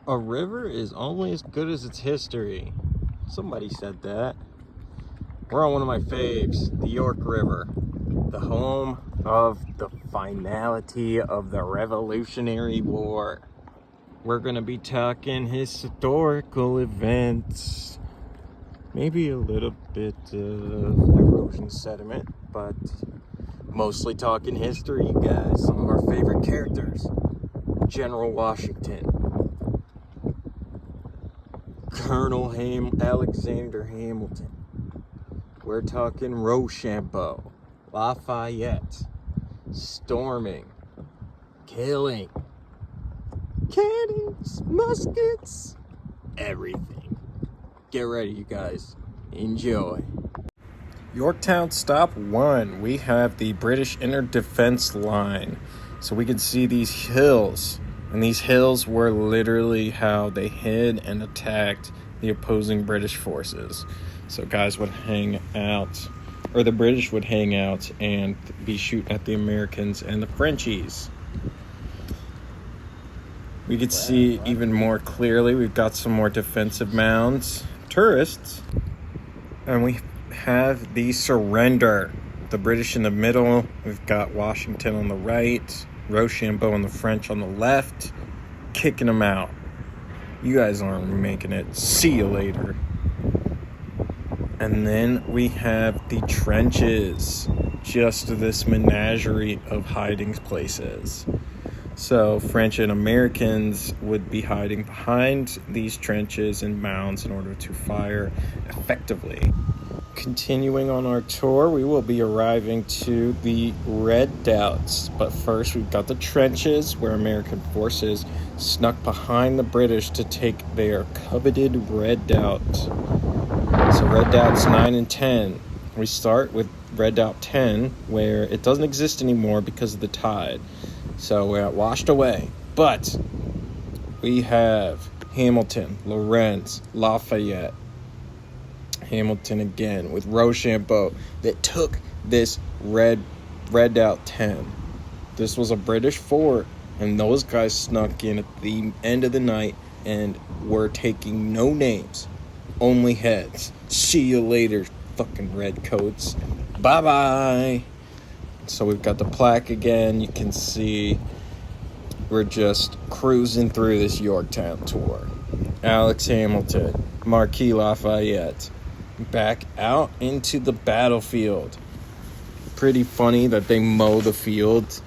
A river is only as good as its history. Somebody said that. We're on one of my faves, the York River, the home of the finality of the Revolutionary War. We're gonna be talking historical events, maybe a little bit of erosion sediment, but mostly talking history, you guys. Some of our favorite characters: General Washington, Colonel Alexander Hamilton. We're talking Rochambeau, Lafayette, storming, killing, cannons, muskets, everything. Get ready, you guys. Enjoy. Yorktown stop 1. We have the British inner defense line. So we can see these hills. And these hills were literally how they hid and attacked the opposing British forces. So guys would hang out, or the British would hang out and be shooting at the Americans and the Frenchies. We could see even more clearly. We've got some more defensive mounds, tourists, and we have the surrender. The British in the middle. We've got Washington on the right, Rochambeau and the French on the left, kicking them out. You guys aren't making it. See you later. And then we have the trenches, just this menagerie of hiding places. So French and Americans would be hiding behind these trenches and mounds in order to fire effectively. Continuing on our tour, we will be arriving to the redoubts. But first, we've got the trenches where American forces snuck behind the British to take their coveted redoubt. So redoubts 9 and 10. We start with redoubt 10, where it doesn't exist anymore because of the tide. So we're washed away. But we have Hamilton, Lawrence, Lafayette, Hamilton again with Rochambeau that took this redoubt 10. This was a British fort, and those guys snuck in at the end of the night and were taking no names, only heads. See you later, fucking redcoats. Bye-bye. So we've got the plaque again. You can see we're just cruising through this Yorktown tour. Alex Hamilton, Marquis Lafayette, back out into the battlefield. Pretty funny that they mow the field.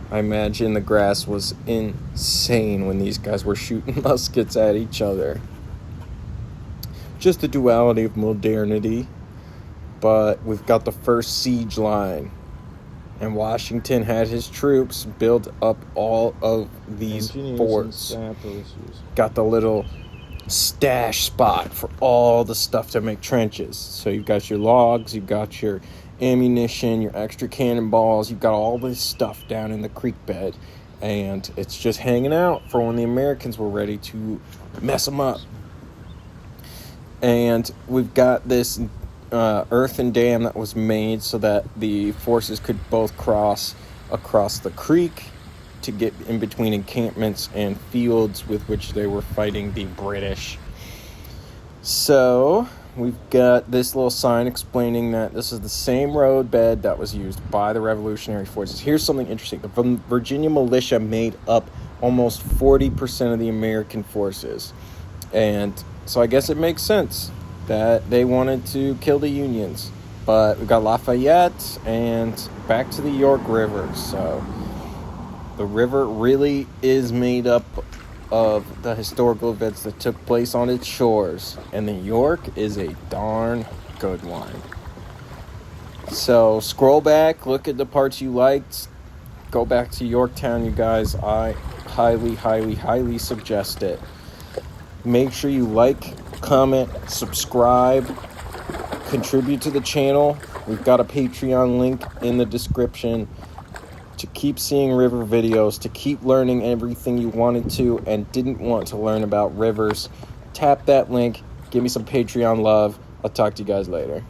I imagine the grass was insane when these guys were shooting muskets at each other. Just the duality of modernity. But we've got the first siege line. And Washington had his troops build up all of these forts. Got the little stash spot for all the stuff to make trenches. So you've got your logs, you've got your ammunition, your extra cannonballs, you've got all this stuff down in the creek bed, and it's just hanging out for when the Americans were ready to mess them up. And we've got this earthen dam that was made so that the forces could both cross across the creek to get in between encampments and fields with which they were fighting the British. So we've got this little sign explaining that this is the same road bed that was used by the Revolutionary forces. Here's something interesting. The Virginia militia made up almost 40% of the American forces. And so I guess it makes sense that they wanted to kill the Unions. But we've got Lafayette and back to the York River. So the river really is made up of the historical events that took place on its shores. And the York is a darn good one. So scroll back, look at the parts you liked. Go back to Yorktown, you guys. I highly, highly, highly suggest it. Make sure you like, comment, subscribe, contribute to the channel. We've got a Patreon link in the description to keep seeing river videos, to keep learning everything you wanted to and didn't want to learn about rivers. Tap that link. Give me some Patreon love. I'll talk to you guys later.